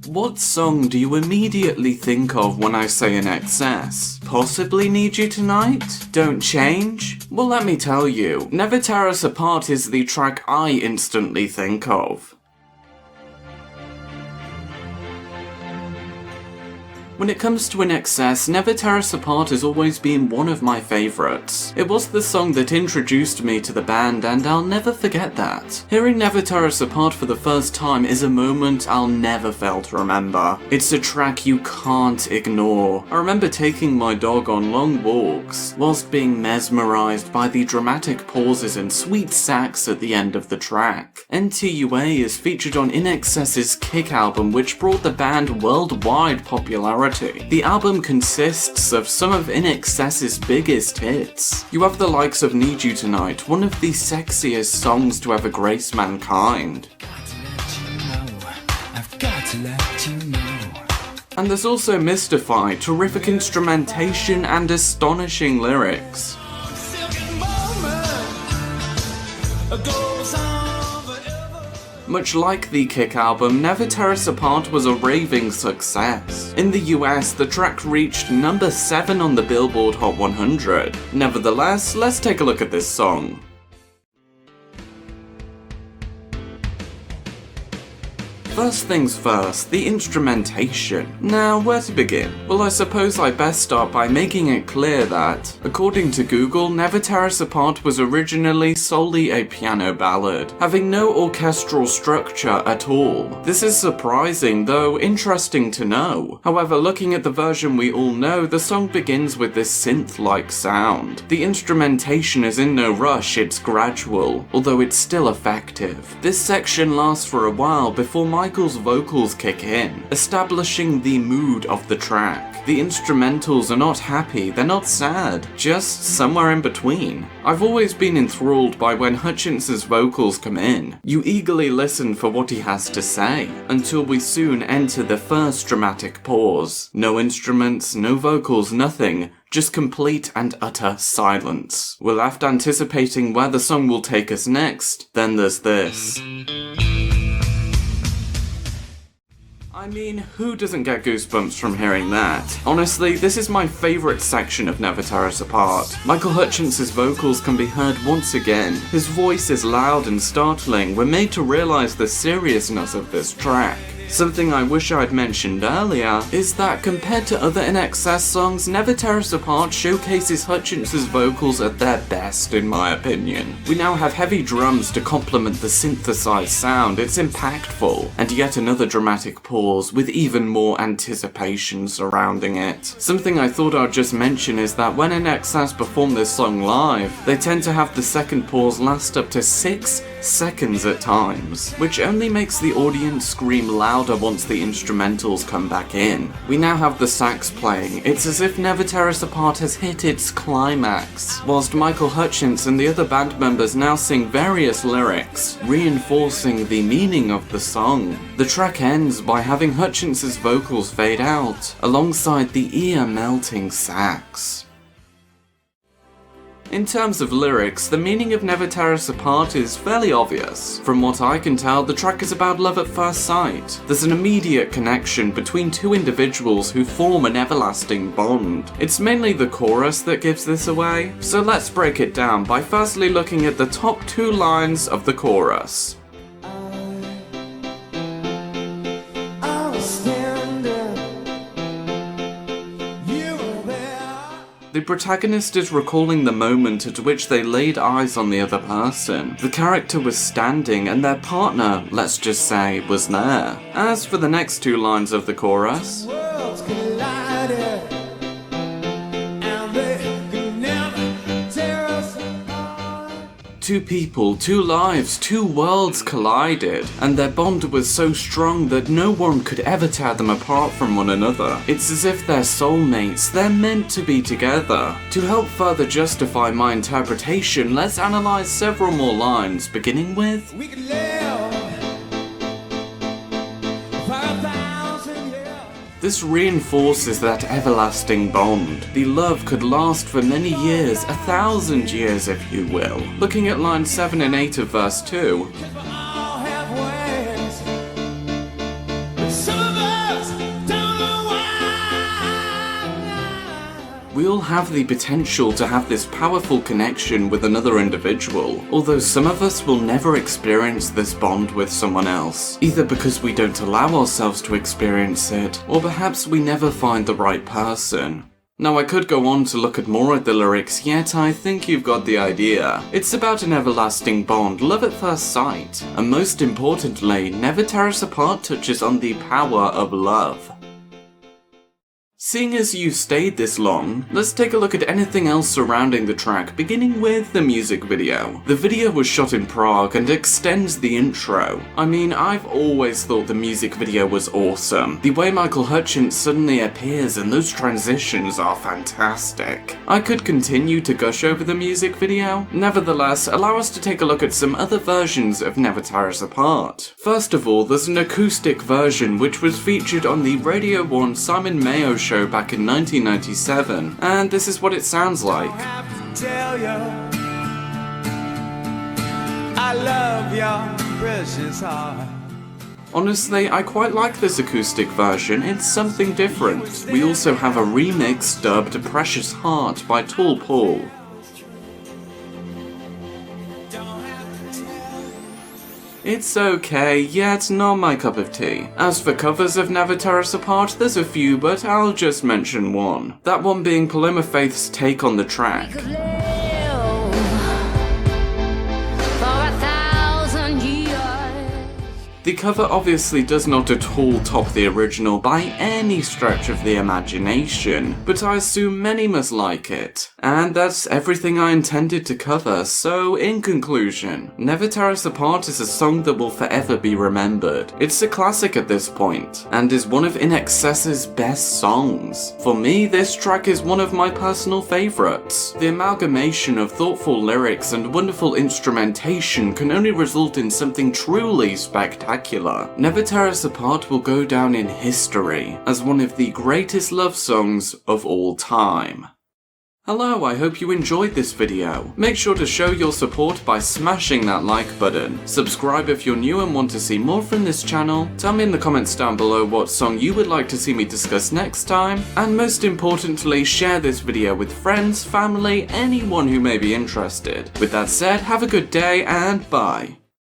What song do you immediately think of when I say INXS? Possibly Need You Tonight? Don't Change? Well, let me tell you, Never Tear Us Apart is the track I instantly think of. When it comes to INXS, Never Tear Us Apart has always been one of my favourites. It was the song that introduced me to the band, and I'll never forget that. Hearing Never Tear Us Apart for the first time is a moment I'll never fail to remember. It's a track you can't ignore. I remember taking my dog on long walks, whilst being mesmerised by the dramatic pauses and sweet sax at the end of the track. NTUA is featured on INXS's Kick album, which brought the band worldwide popularity. The album consists of some of INXS's biggest hits. You have the likes of Need You Tonight, one of the sexiest songs to ever grace mankind. And there's also Mystify, terrific instrumentation and astonishing lyrics. Much like the Kick album, Never Tear Us Apart was a raving success. In the US, the track reached number 7 on the Billboard Hot 100. Nevertheless, let's take a look at this song. First things first, the instrumentation. Now, where to begin? Well, I suppose I best start by making it clear that, according to Google, Never Tear Us Apart was originally solely a piano ballad, having no orchestral structure at all. This is surprising, though interesting to know. However, looking at the version we all know, the song begins with this synth-like sound. The instrumentation is in no rush, it's gradual, although it's still effective. This section lasts for a while before Michael's vocals kick in, establishing the mood of the track. The instrumentals are not happy, they're not sad, just somewhere in between. I've always been enthralled by when Hutchence's vocals come in. You eagerly listen for what he has to say, until we soon enter the first dramatic pause. No instruments, no vocals, nothing. Just complete and utter silence. We're left anticipating where the song will take us next. Then there's this. I mean, who doesn't get goosebumps from hearing that? Honestly, this is my favourite section of Never Tear Us Apart. Michael Hutchence's vocals can be heard once again. His voice is loud and startling. We're made to realise the seriousness of this track. Something I wish I'd mentioned earlier is that compared to other INXS songs, Never Tear Us Apart showcases Hutchence's vocals at their best, in my opinion. We now have heavy drums to complement the synthesized sound, it's impactful, and yet another dramatic pause with even more anticipation surrounding it. Something I thought I'd just mention is that when INXS perform this song live, they tend to have the second pause last up to 6 seconds at times, which only makes the audience scream louder once the instrumentals come back in. We now have the sax playing. It's as if Never Tear Us Apart has hit its climax, whilst Michael Hutchence and the other band members now sing various lyrics, reinforcing the meaning of the song. The track ends by having Hutchence's vocals fade out, alongside the ear-melting sax. In terms of lyrics, the meaning of Never Tear Us Apart is fairly obvious. From what I can tell, the track is about love at first sight. There's an immediate connection between two individuals who form an everlasting bond. It's mainly the chorus that gives this away, so let's break it down by firstly looking at the top 2 lines of the chorus. The protagonist is recalling the moment at which they laid eyes on the other person. The character was standing and their partner, let's just say, was there. As for the next 2 lines of the chorus, two people, 2 lives, 2 worlds collided, and their bond was so strong that no one could ever tear them apart from one another. It's as if they're soulmates, they're meant to be together. To help further justify my interpretation, let's analyse several more lines, beginning with "We could live 5,000 years." This reinforces that everlasting bond. The love could last for many years, 1,000 years if you will. Looking at lines 7 and 8 of verse 2. We all have the potential to have this powerful connection with another individual, although some of us will never experience this bond with someone else, either because we don't allow ourselves to experience it, or perhaps we never find the right person. Now, I could go on to look at more at the lyrics, yet I think you've got the idea. It's about an everlasting bond, love at first sight, and most importantly, Never Tear Us Apart touches on the power of love. Seeing as you've stayed this long, let's take a look at anything else surrounding the track, beginning with the music video. The video was shot in Prague and extends the intro. I mean, I've always thought the music video was awesome. The way Michael Hutchence suddenly appears and those transitions are fantastic. I could continue to gush over the music video. Nevertheless, allow us to take a look at some other versions of Never Tear Us Apart. First of all, there's an acoustic version which was featured on the Radio 1 Simon Mayo show back in 1997, and this is what it sounds like. I love your precious heart. Honestly, I quite like this acoustic version, it's something different. We also have a remix dubbed Precious Heart by Tall Paul. It's okay, yeah, it's not my cup of tea. As for covers of Never Tear Us Apart, there's a few, but I'll just mention one. That one being Paloma Faith's take on the track. The cover obviously does not at all top the original by any stretch of the imagination, but I assume many must like it. And that's everything I intended to cover, so in conclusion, Never Tear Us Apart is a song that will forever be remembered. It's a classic at this point, and is one of INXS's best songs. For me, this track is one of my personal favourites. The amalgamation of thoughtful lyrics and wonderful instrumentation can only result in something truly spectacular. Never Tear Us Apart will go down in history as one of the greatest love songs of all time. Hello, I hope you enjoyed this video. Make sure to show your support by smashing that like button. Subscribe if you're new and want to see more from this channel. Tell me in the comments down below what song you would like to see me discuss next time. And most importantly, share this video with friends, family, anyone who may be interested. With that said, have a good day and bye.